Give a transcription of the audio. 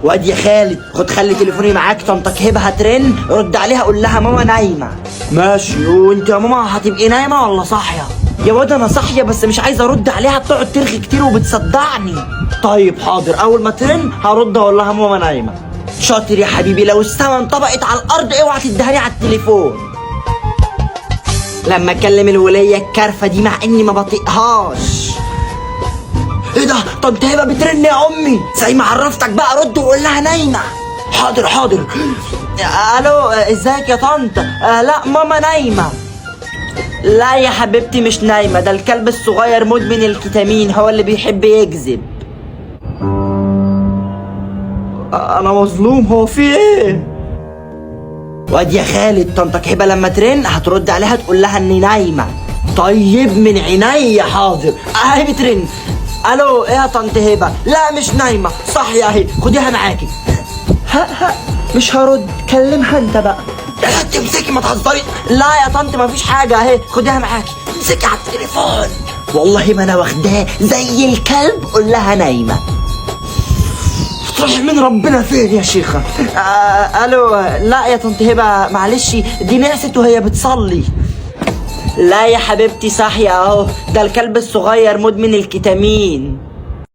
واد يا خالد، خلي تليفوني معاك، طنطك هبه هترن، رد عليها قول لها ماما نايمه. ماشي. وانت يا ماما هتبقي نايمه ولا صاحيه؟ يا واد انا صاحيه بس مش عايزه ارد عليها، بتقعد ترغي كتير وبتصدعني. طيب حاضر، اول ما ترن هرد اقول لها ماما نايمه. شاطر يا حبيبي. لو السما انطبقت على الارض اوعى تدهني على التليفون. لما اكلم الوليه الكارفه دي مع اني ما بطيقهاش. ايه ده؟ طنط هبه بترن يا امي. زي ما عرفتك بقى رد وقول لها نايمه. حاضر حاضر. الو، ازيك يا طنط؟ لا ماما نايمه. لا يا حبيبتي مش نايمه، ده الكلب الصغير مدمن الكتامين هو اللي بيحب يكذب. انا مظلوم، هو في ايه؟ واد يا خالد، طنطك هبه لما ترن هترد عليها تقول لها اني نايمه. طيب من عينيا حاضر. اهي بترن. الو، ايه يا طنط هبه؟ لا مش نايمه، صاحيه اهي، خديها معاكي. ها مش هرد، كلمها انت بقى. لا تمسكي ما تهزري. لا يا طنط مفيش حاجه اهي، خديها معاكي، امسكي على التليفون. والله ما انا واخداه زي الكلب، قول لها نايمه. صحيح من ربنا فين يا شيخه؟ الو. لا يا طنط هبه معلش، دي نعست وهي بتصلي. لا يا حبيبتي صاحيه اهو، ده الكلب الصغير مدمن الكتامين.